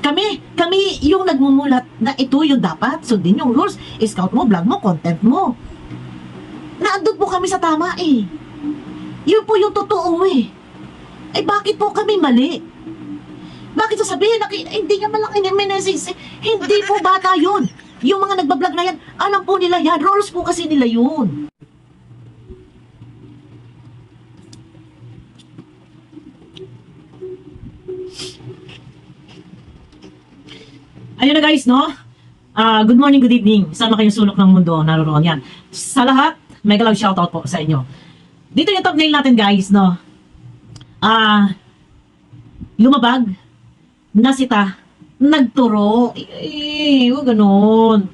Kami yung nagmumulat na ito yung dapat. Sundin yung rules. Scout mo, vlog mo, content mo. Naandun po kami sa tama eh. Yun po yung totoo eh. Eh bakit po kami mali? Bakit sasabihin na hindi nga malaki ng menesis? Hindi po bata yun. Yung mga nagbablog na yan, alam po nila yan. Rules po kasi nila yun. Ayun na guys, no? Good morning, good evening. Sama kayong sulok ng mundo, naroon yan. Sa lahat, mega love shoutout po sa inyo. Dito yung thumbnail natin guys, no? Lumabag, nasita, nagturo. Huwag ganun.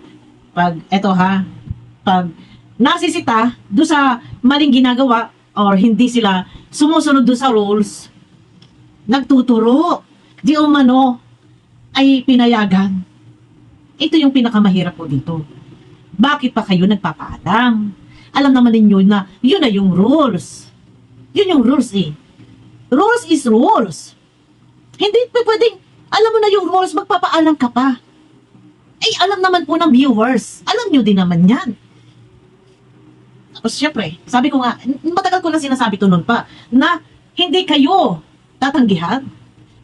Pag nasisita, doon sa maling ginagawa, or hindi sila sumusunod doon sa rules, nagtuturo. Di umano, ay pinayagan. Ito yung pinakamahirap po dito. Bakit pa kayo nagpapaalam? Alam naman ninyo na yun na yung rules. Yun yung rules eh. Rules is rules. Hindi pa pwedeng, alam mo na yung rules, magpapaalam ka pa. Eh, alam naman po ng viewers. Alam nyo din naman yan. Tapos syempre, sabi ko nga, matagal ko na sinasabi to noon pa, na hindi kayo tatanggihan.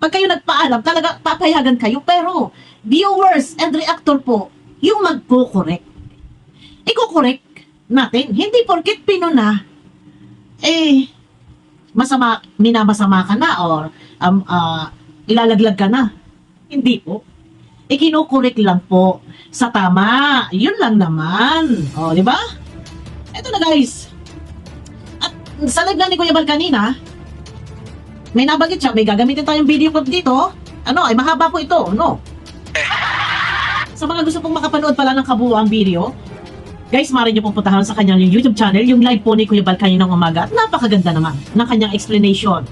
Pag kayo nagpaalam, talaga papayagan kayo. Pero, viewers and reactor po, yung magko-correct. Iko-correct natin. Hindi porket pinuna, minamasama ka na or ilalaglag ka na. Hindi po. Kino-correct lang po sa tama. Yun lang naman. O, di ba? Eto na guys. At sa live na ni Kuya Bal kanina, may nabanggit siya, may gagamitin tayong video clip dito. Ay mahaba po ito, no? Sa mga gusto pong makapanood pala ng kabuuang video, guys, maaari niyo pong puntahan sa kanyang YouTube channel, yung live po ni Kuya Bal kaninang umaga. At napakaganda naman ng kanyang explanation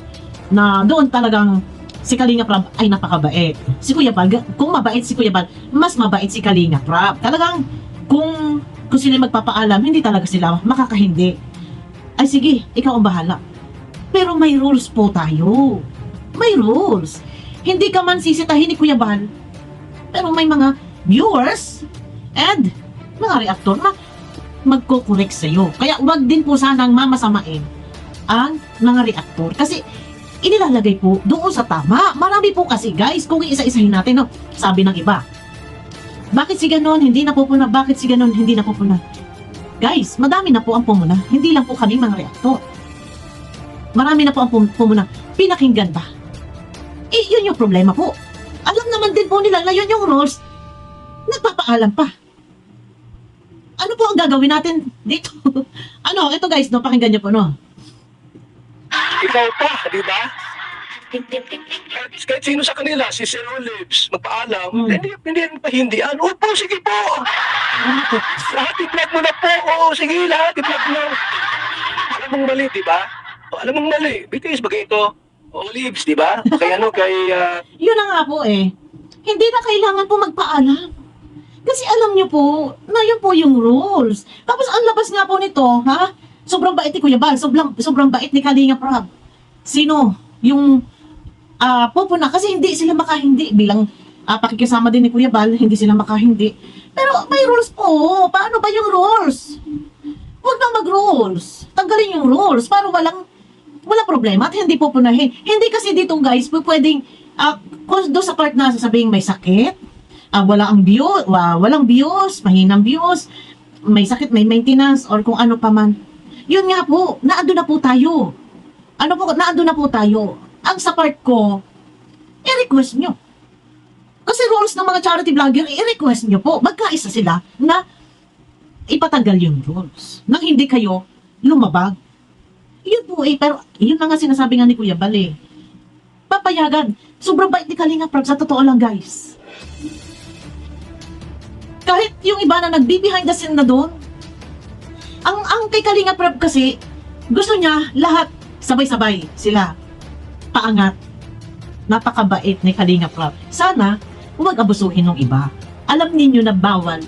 na doon talagang si Kalinga Prab ay napakabait. Si Kuya Bal, kung mabait si Kuya Bal, mas mabait si Kalinga Prab. Talagang kung sila magpapaalam, hindi talaga sila makakahindi. Ay sige, ikaw ang bahala. Pero may rules po tayo. May rules. Hindi ka man sisitahin ni Kuya Bal, pero may mga viewers and mga reactor na magko-correct sa'yo. Kaya wag din po sanang mamasamain ang mga reactor. Kasi inilalagay po doon sa tama. Marami po kasi guys, kung isa-isahin natin, no? Sabi ng iba, bakit si ganon hindi napupuna? Bakit si ganon hindi napupuna? Guys, madami na po ang pumuna. Hindi lang po kami mga reactor. Marami na po ang pumuna. Pinakinggan ba? Yun yung problema po. Alam naman din po nila na yun yung rules. Nagpapaalam pa. Ano po ang gagawin natin dito? Ito guys, no, pakinggan niyo po, no? Ikaw pa, di ba? Kahit sino sa kanila, si Sir Olives, magpaalam, hindi pahindihan. Opo, sige po. Lahat i-plug mo na po. Oo, sige, lahat i-plug mo. Alam mong mali, di ba? Alam mong mali. BTS bagay ito. Olives, di ba? Yun na nga po eh. Hindi na kailangan po magpaalam. Kasi alam niyo po, na yun po yung rules. Tapos ang labas nga po nito, ha? Sobrang bait ni Kuya Bal. Sobrang bait ni Kalinga Prab. Sino? Yung pupuna. Kasi hindi sila makahindi. Bilang pakikisama din ni Kuya Bal, hindi sila makahindi. Pero may rules po. Paano ba yung rules? Huwag nang mag-rules. Tanggalin yung rules para walang problema at hindi pupunahin. Hindi kasi dito guys, pwedeng kung doon sa part na sasabihin may sakit, walang views, mahinang views, may sakit, may maintenance, or kung ano pa man. Yun nga po, naando na po tayo. Naando na po tayo. Ang sa part ko, i-request nyo. Kasi rules ng mga charity vlogger, i-request nyo po. Magkaisa sila na ipatanggal yung rules. Nang hindi kayo lumabag. Yun po pero yun na nga sinasabi nga ni Kuya Bal eh. Papayagan. Sobrang bait ni Kalinga Prab, sa totoo lang guys. Kahit yung iba na nagbe-behind the scene na doon, ang kay Kalinga Prab kasi, gusto niya lahat sabay-sabay sila paangat. Napakabait ni Kalinga Prab. Sana, huwag abusuhin ng iba. Alam ninyo na bawal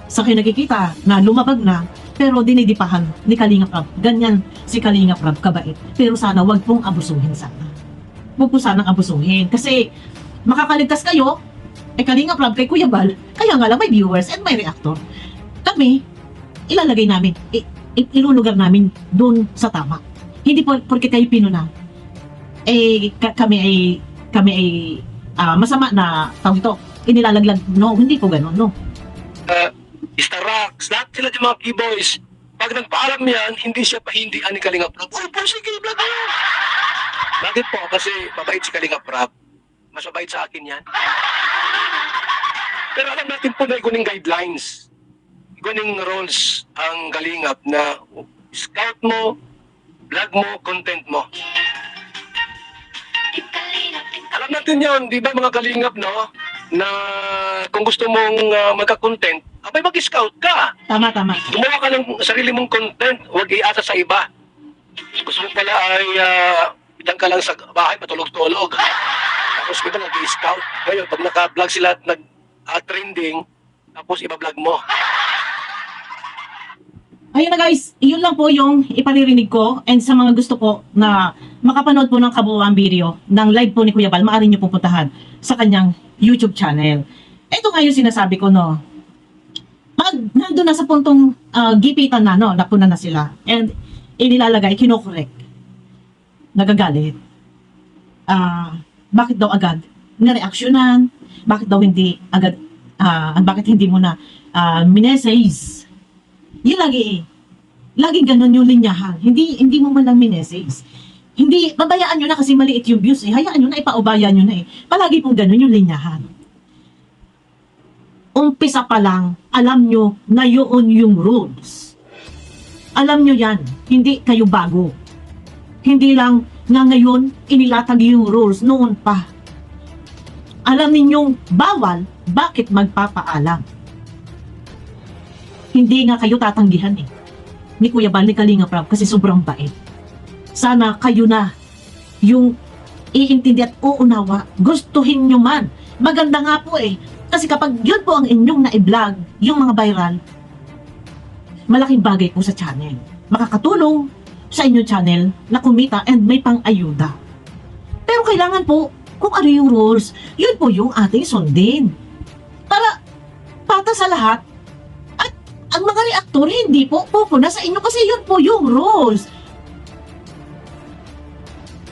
sa kayo nakikita na lumabag na, pero dinidipahan ni Kalinga Prab. Ganyan si Kalinga Prab, kabait. Pero sana wag pong abusuhin sana. Huwag po sanang abusuhin. Kasi makakaligtas kayo, Kalinga Prab kay Kuya Bal, kaya nga lang may viewers and may reactor. Kami, ilalagay namin, ilulugar namin doon sa tama. Hindi po, porque kayo pinuna, kami ay masama na tawag ito, inilalaglag. No, hindi po ganun, no. Starrocks, lahat sila yung mga keyboys. Pag nagpaalam yan, hindi siya pahindian ni Kalinga Prab. Uy po, sige, vlog mo. Bakit po? Kasi mabait si Kalinga Prab. Mas mabait sa akin yan. Pero alam natin po na iguning guidelines. Iguning rules ang Kalingap na scout mo, vlog mo, content mo. Alam natin yun, di ba mga Kalingap, no? Na kung gusto mong magka-content, abay mag-scout ka. Tama. Gumawa ka ng sarili mong content, huwag iasa sa iba. Gusto mo pala ay diyan ka lang sa bahay, patulog-tulog. Tapos iba nag-scout. Ngayon, pag naka-vlog sila at nag-trending, tapos iba-vlog mo. Ayun na guys, yun lang po yung iparirinig ko, and sa mga gusto po na makapanood po ng kabuuan video ng live po ni Kuya Bal, maaari nyo pupuntahan sa kanyang YouTube channel. Ito nga yung sinasabi ko, no. Pag nandun na sa puntong gipitan na, no, napuna na sila, and inilalagay, kinokorek, nagagalit. Bakit daw agad nireaksyonan? Bakit daw hindi agad, bakit hindi mo na minessays? Yun laging ganun yung linyahan. Hindi mo man lang minessays. Hindi, babayaan nyo na kasi maliit yung views eh. Hayaan nyo na, ipaubayan nyo na eh. Palagi pong ganun yung linyahan. Umpisa pa lang, alam nyo na yun yung rules. Alam nyo yan, hindi kayo bago. Hindi lang nga ngayon inilatag yung rules, noon pa. Alam ninyong bawal, bakit magpapaalam? Hindi nga kayo tatanggihan eh. Ni Kuya Bal, ni Kalinga Prab, kasi sobrang bait. Sana kayo na yung iintindi at uunawa. Gustuhin nyo man. Maganda nga po eh. Kasi kapag yun po ang inyong na-vlog, yung mga viral, malaking bagay po sa channel. Makakatulong sa inyong channel na kumita and may pang-ayuda. Pero kailangan po, kung ano yung rules, yun po yung ating sundin. Para pata sa lahat, at ang mga reaktor hindi po pupuna sa inyo kasi yun po yung rules.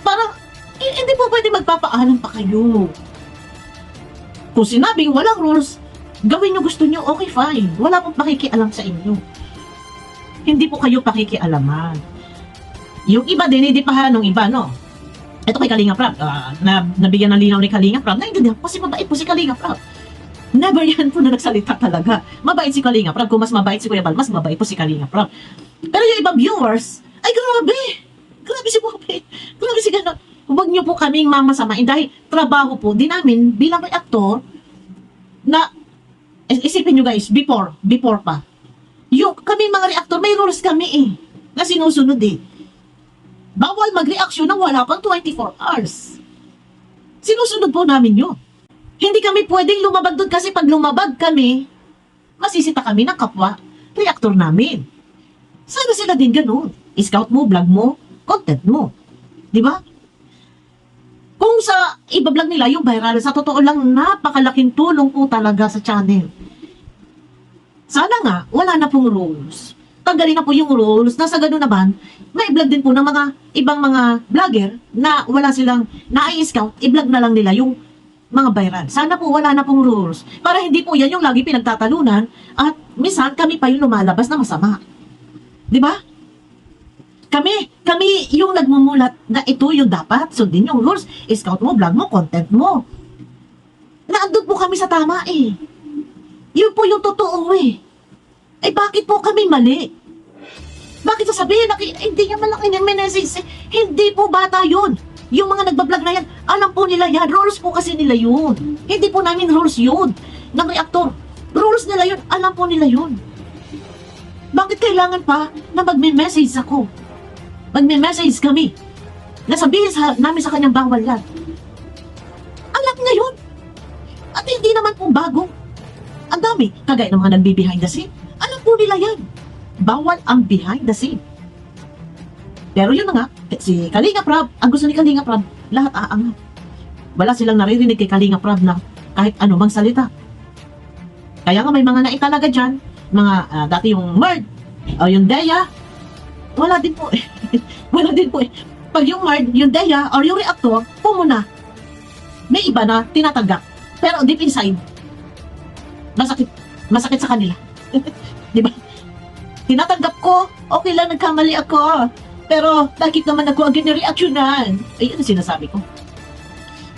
Parang, hindi po pwede magpapaalam pa kayo. Kung sinabing walang rules, gawin nyo gusto nyo, okay fine. Wala pong pakikialam sa inyo. Hindi po kayo pakikialaman. Yung iba, dinidipahan ng iba, no? Ito kay Kalinga Prab, nabigyan ng linaw ni Kalinga Prab, naintindihan kasi mabait po si Kalinga Prab. Never yan po na nagsalita talaga. Mabait si Kalinga Prab. Kung mas mabait si Kuya Bal, mas mabait po si Kalinga Prab. Pero yung ibang viewers, ay grabe! Grabe si Bobet. Grabe si gano'n. Huwag niyo po kaming mamasamain dahil trabaho po din namin bilang reaktor na, isipin nyo guys, before pa. Yung kami mga reaktor, may rules kami eh, na sinusunod eh. Bawal mag-reaksyon na wala pang 24 hours. Sinusunod po namin yun. Hindi kami pwedeng lumabag doon kasi pag lumabag kami, masisita kami ng kapwa reaktor namin. Sana sila din ganun. Scout mo, vlog mo, content mo. Di ba? Kung sa iba-vlog nila yung viral, sa totoo lang, napakalaking tulong po talaga sa channel. Sana nga, wala na pong rules. Tanggalin na po yung rules, na sa ganun naman, may vlog din po ng mga ibang mga vlogger na wala silang na-i-scout, i-vlog na lang nila yung mga viral. Sana po wala na pong rules. Para hindi po yan yung lagi pinagtatalunan at minsan kami pa yung lumalabas na masama. Di ba? Kami yung nagmumulat na ito yung dapat. Sundin yung rules. Scout mo, vlog mo, content mo. Naandun po kami sa tama eh. Yun po yung totoo eh. Eh bakit po kami mali? Bakit sasabihin na hindi niya malaki niyang menesis eh? Hindi po bata yun. Yung mga nagbablog na yan, alam po nila yan. Rules po kasi nila yun. Hindi po namin rules yun. Ng reaktor. Rules nila yun. Alam po nila yun. Bakit kailangan pa na magme-message ako? Magme-message kami. Nasabihin namin sa kanyang bawal yan. Alam niya yun. At hindi naman po bago. Ang dami. Kagaya ng mga nagbe-behind the scene. Alam po nila yan. Bawal ang behind the scene. Pero yun na nga, si Kalinga Prab, ang gusto ni Kalinga Prab, lahat aangat. wala silang naririnig kay Kalinga Prab na kahit anumang salita. Kaya nga may mga naitalaga dyan, mga dati yung Merd, o yung Deya, wala din po eh. Wala din po eh. Pag yung Merd, yung Deya, or yung reactor, pumuna. May iba na tinatanggap. Pero deep inside, masakit sa kanila. Di ba? Tinatanggap ko, okay lang, nagkamali ako. Pero bakit naman ako agad na reaksyonan? Ayun ang sinasabi ko.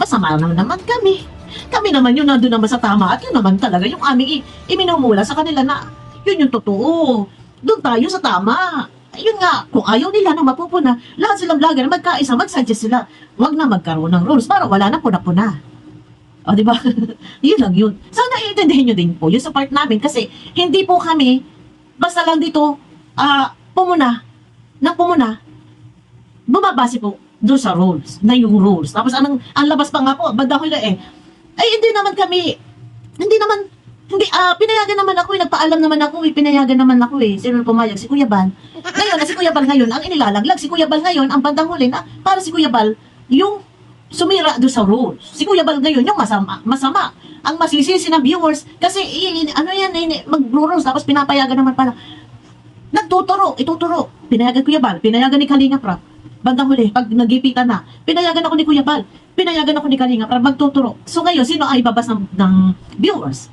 Masama naman kami. Kami naman yung nandun naman sa tama at yun naman talaga yung aming iminumula sa kanila na yun yung totoo. Doon tayo sa tama. Ayun nga, kung ayaw nila na mapupuna, lahat silang vlogger, magkaisa, mag-suggest sila. Huwag na magkaroon ng rules para wala na puna-puna. O, di ba? Yun lang yun. Sana iintindihin nyo din po yung sa part namin kasi hindi po kami basta lang dito pumuna, bumabase po doon sa rules, na yung rules. Tapos ang labas pa nga po, banda ko ay pinayagan naman ako nagpaalam naman ako pinayagan naman ako sino pumayag? Si Kuya Bal. Ngayon, si Kuya Bal ngayon, ang inilalaglag, si Kuya Bal ngayon, ang bandang huli na, para si Kuya Bal, yung sumira doon sa rules. Si Kuya Bal ngayon, yung masama. Ang masisisi ng viewers, kasi, mag-rules, tapos pinapayagan naman pala. Ituturo. Pinayagan Kuya Bal, pinayagan ni Kalinga Prab. Bandang huli, pag nagipitan na, pinayagan ako ni Kuya Bal, pinayagan ako ni Kalinga Prab, magtuturo. So ngayon, sino ay babas ng viewers?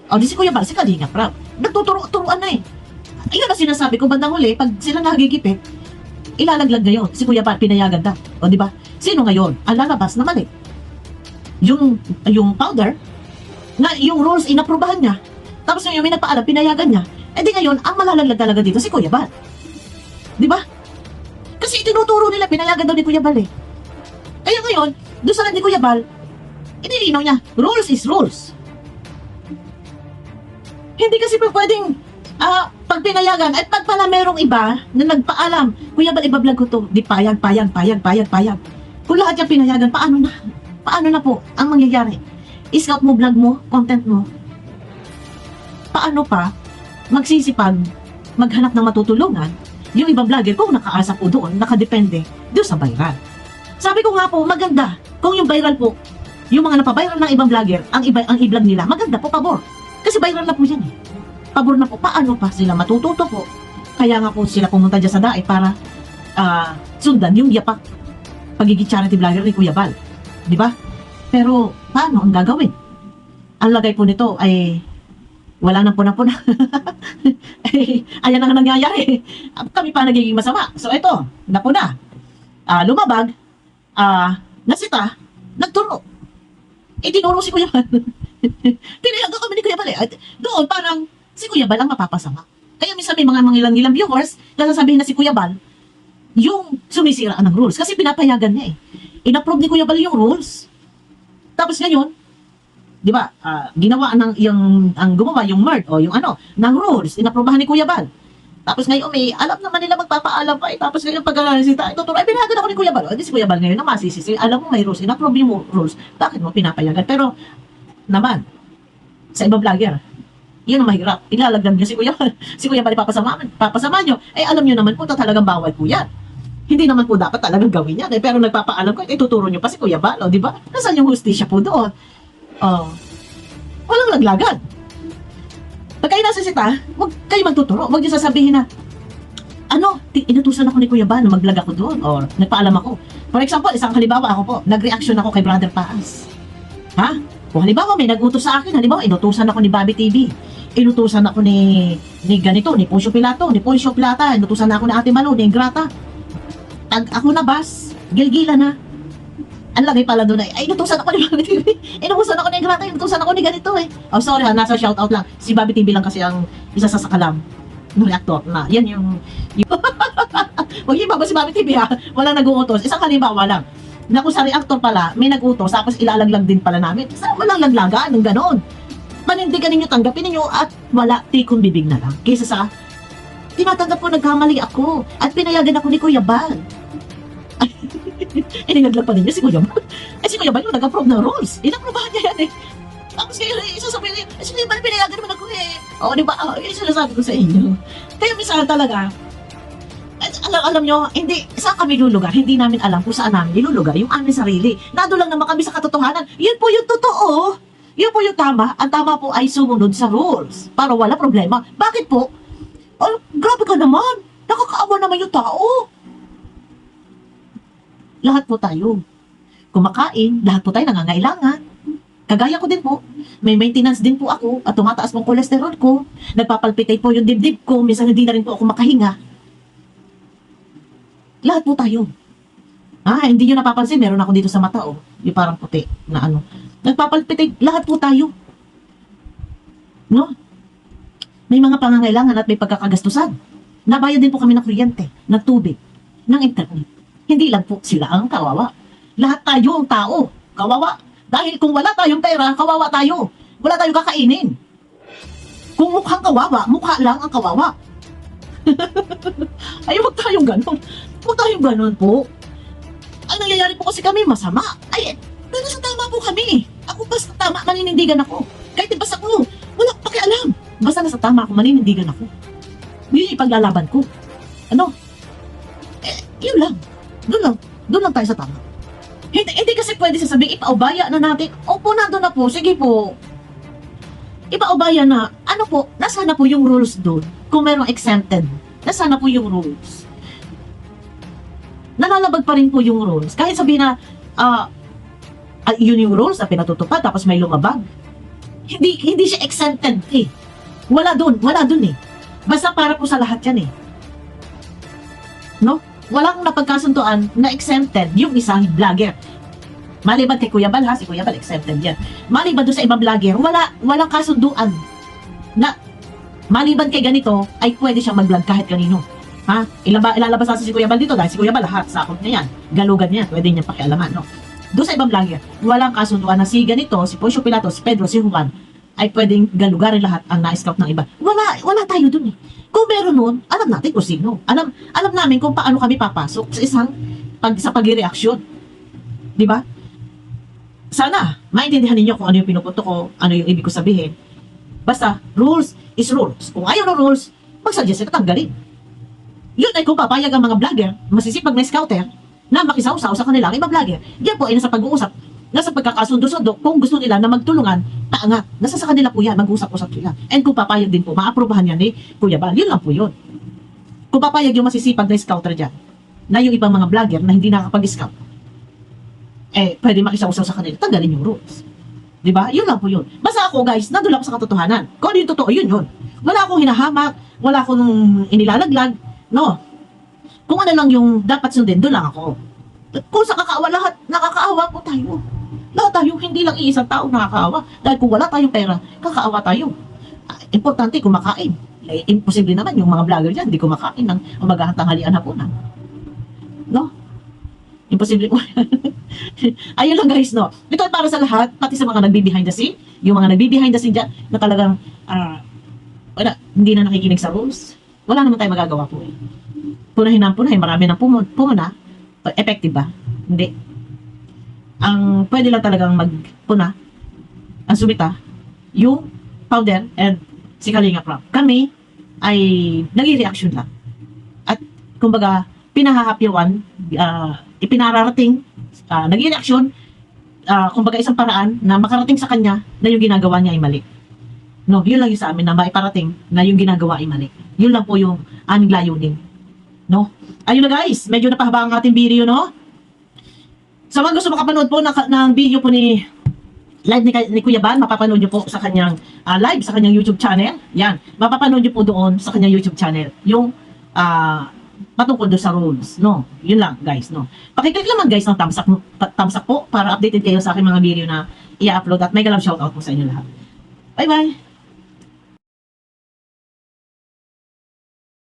O, di si Kuya Bal, si Kalinga Prab. Nagtuturo-turuan na eh. Ayun ang sinasabi ko, bandang huli, pag sila nagigipit, ilalaglag ngayon. Si Kuya Bal, pinayagan daw. O, di ba? Sino ngayon? Ang lalabas na mali. Yung powder, na yung rules, inaprubahan niya. Tapos yung may nagpaalam, pinayagan niya. Eh di ngayon, ang malalaglag talaga dito si Kuya Bal. Di ba? Kasi itinuturo nila, pinayagan daw ni Kuya Bal eh. Kaya ngayon, doon sa ni Kuya Bal, inilinaw niya, rules is rules. Hindi kasi pa pwedeng pag pinayagan, at pag pala merong iba na nagpaalam, Kuya Bal, ibablog ko to, di payag. Kung lahat yung pinayagan, paano na po ang mangyayari? I-scout mo, vlog mo, content mo. Paano pa magsisipag, maghanap ng matutulungan, yung ibang vlogger kung nakaasa po doon, nakadepende doon sa viral. Sabi ko nga po, maganda kung yung viral po, yung mga napaviral ng ibang vlogger, ang i-vlog nila, maganda po, pabor. Kasi viral na po yan eh. Pabor na po, paano pa sila matututo po? Kaya nga po sila pumunta dyan sa DAE para sundan yung yapak pagiging charity vlogger ni Kuya Bal. Di ba? Pero, paano ang gagawin? Ang lagay po nito ay wala nang puna-puna. Ayan ang nangyayari. Kami pa nagiging masama. So, ito, napuna. Lumabag, nasita, nagturo. Tinuro si Kuya Bal. Tinayagan kami ni Kuya Bal eh. Doon, parang si Kuya Bal ang mapapasama. Kaya minsan may mga ilang viewers na sasabihin na si Kuya Bal yung sumisiraan ng rules. Kasi pinapayagan niya eh. In-approve ni Kuya Bal yung rules. Tapos ngayon, di ba, ginawa gumawa yung Merd o yung ng rules, inaprobahan ni Kuya Bal. Tapos ngayon, alam naman nila magpapaalam pa eh. Tapos ngayon, pag ituturo, pinayagan ako ni Kuya Bal. O, di si Kuya Bal ngayon na masisisi. Alam mo may rules, inapprove yung rules. Bakit mo pinapayagan? Pero, naman, sa ibang vlogger, yun ang mahirap. Ilalagdan niyo si Kuya Bal. Si Kuya Bal, papasama nyo. Alam nyo naman po, talagang bawal po yan. Hindi naman po dapat talagang gawin yan. Pero nagpapaalam ko, ituturo nyo pa si Kuya Bal. O, di ba? Nasaan yung hustisya po doon? Walang laglagan. Pag kayo nasa sita, huwag kayo magtuturo. Huwag niyo sasabihin na, inutusan ako ni Kuya Bal na mag-vlog ako doon. Or nagpaalam ako. For example, isang halimbawa ako po, nag-reaction ako kay Brother Paas. Ha? Kung halimbawa may nag-utos sa akin, halimbawa inutusan ako ni Bobby TV. Inutusan ako ni ganito, ni Poncio Pilato, inutusan ako ni Ate Malu, ni Ingrata. Ako na bas, gilgila na. Ang lagay pala doon ay inutusan ako ni Bobby TV. Inutusan ako ni Ingrata, inutusan ako ni ganito eh. Oh, sorry ha, nasa shoutout lang. Si Bobby TV lang kasi ang isa sa sakalam ng reactor na. Yan yung huwag yung si Bobby TV ha. Walang nag-uutos. Isang halimbawa lang. Na kung sa reactor pala, may nag-utos, tapos ilalaglag din pala namin. Sa walang laglagan, ng ganon. Panindigan ninyo, tanggapin ninyo, at wala, tikong bibig na lang. Kaysa sa, tinatanggap ko, nagkamali ako, at pinayagan ako ni Kuya Bal. Nilaglag pa ninyo si Kuya Bal. Si Kuya Bal yung nag-approve ng rules. Inapprovehan niya yan eh. Tapos kayo, isasabihin niyo, si Kuya Bal, pinayagan naman ako eh. O, di ba? Yung sinasabi ko sa inyo. Kaya minsan talaga, alam alam nyo, hindi, saan kami lulugar? Hindi namin alam kung saan namin nilulugar yung aming sarili. Nado lang naman kami sa katotohanan. Yun po yung totoo. Yun po yung tama. Ang tama po ay sumunod sa rules para wala problema. Bakit po? Oh, grabe ka naman. Nakakaawa naman yung tao. Lahat po tayo kumakain, lahat po tayo nangangailangan. Kagaya ko din po, may maintenance din po ako at tumataas po ang cholesterol ko. Nagpapalpitate po yung dibdib ko, minsan hindi na rin po ako makahinga. Lahat po tayo. Hindi nyo napapansin, meron ako dito sa mata, oh. Yung parang puti na ano. Nagpapalpitate, lahat po tayo. No? May mga pangangailangan at may pagkakagastusan. Nabayad din po kami ng kuryente, ng tubig, ng internet. Hindi lang po sila ang kawawa. Lahat tayo ang tao, kawawa. Dahil kung wala tayong pera, kawawa tayo. Wala tayong kakainin. Kung mukhang kawawa, mukha lang ang kawawa. Ay, wag tayong ganun. Huwag tayong ganun po. Ang nangyayari po kasi kami masama. Ay, pero sa tama po kami. Ako basta tama, maninindigan ako. Kahit basta ko, wala pakialam. Basta nasa tama ako, maninindigan ako. Yun yung ipaglalaban ko. Ano? Yun lang. Doon lang tayo sa tama. Hindi kasi pwede sasabihin, ipaubaya na natin. Opo, nandun na po. Sige po. Ipaubaya na. Ano po, nasa na po yung rules doon? Kung merong exempted, nasa na po yung rules? Nalalabag pa rin po yung rules. Kahit sabihin na, yun yung rules na pinatutupad, tapos may lumabag. Hindi siya exempted eh. Wala dun eh. Basta para po sa lahat yan eh. No? Walang napagkasunduan na exempted yung isang vlogger. Maliban kay Kuya Bal, si Kuya Bal exempted yan. Maliban doon sa ibang vlogger, walang kasunduan na maliban kay ganito ay pwede siyang mag-vlog kahit kanino. Ilalabas natin si Kuya Bal dito dahil si Kuya Bal lahat sakop niya yan. Galugan niya, pwede niya pakialaman, no? Doon sa ibang vlogger, walang kasunduan na si ganito, si Poncio Pilato, si Pedro, si Juan ay pwedeng galugarin lahat ang na-scout ng iba. Wala tayo dun eh. Kung meron nun, alam natin kung sino. Alam namin kung paano kami papasok sa isang sa pag-reaksyon. Di ba? Sana, maintindihan ninyo kung ano yung pinupunto ko, ano yung ibig ko sabihin. Basta, rules is rules. Kung ayaw ng rules, mag-suggest at tanggalin. Yun ay kung papayag ang mga vlogger, masisipag na scouter, na makisawsaw sa kanila ang ibang vlogger. Yan po ay nasa pag-uusap, nasa pagkakasundo-sundo, kung gusto nila na magtulungan, paangat. Nasa sa kanila po yan, mag-usap-usap sila. And kung papayag din po, maaprobahan yan ni Kuya Bal. Yun lang po yun. Kung papayag yung masisipag na scouter dyan, na yung ibang mga vlogger na hindi nakakapag-scout, pwede makisawsaw sa kanila, tanggalin yung rules. Diba? Yun lang po yun. Basta ako, guys, nandun ako sa katotohanan. Kung ano yung totoo, yun. Wala akong hinahamak, wala akong inilalaglag, no? Kung ano lang yung dapat sundin, doon lang ako. Kung sa kakaawa, lahat, nakakaawa po tayo. Lahat tayo, hindi lang iisang tao nakakaawa. Dahil kung wala tayong pera, kakaawa tayo. Importante, kumakain. Imposible naman yung mga vlogger dyan, hindi kumakain ng umagahan, tanghalian, hapunan. No? Imposible po. Ayun lang guys, no? Ito ay para sa lahat, pati sa mga nagbi-behind the scene, yung mga nagbi-behind the scene dyan, na talagang, hindi na nakikinig sa rules. Wala naman tayo magagawa po eh. Punahin, marami nang pumuna. Effective ba? Hindi. Ang pwede lang talagang magpuna, ang sumita, yung founder and si Kalinga Prab. Kami ay nag-reaction lang. At kumbaga, pinahahapyawan, ipinararating, nag-reaction, kumbaga isang paraan na makarating sa kanya na yung ginagawa niya ay mali. No, yun lang yung sa amin na maiparating na yung ginagawa ay mali. Yun lang po yung aming layunin. No? Ayun na guys, medyo napahaba ang ating video, no? Sa mga gusto makapanood po ng video po ni live ni Kuya Bal, mapapanood nyo po sa kanyang live, sa kanyang YouTube channel. Yan, mapapanood nyo po doon sa kanyang YouTube channel. Yung patungkol doon sa rules, no? Yun lang guys, no? Pakiclick naman guys ng thumbs up po para updated kayo sa aking mga video na i-upload at mega love shoutout po sa inyo lahat. Bye bye!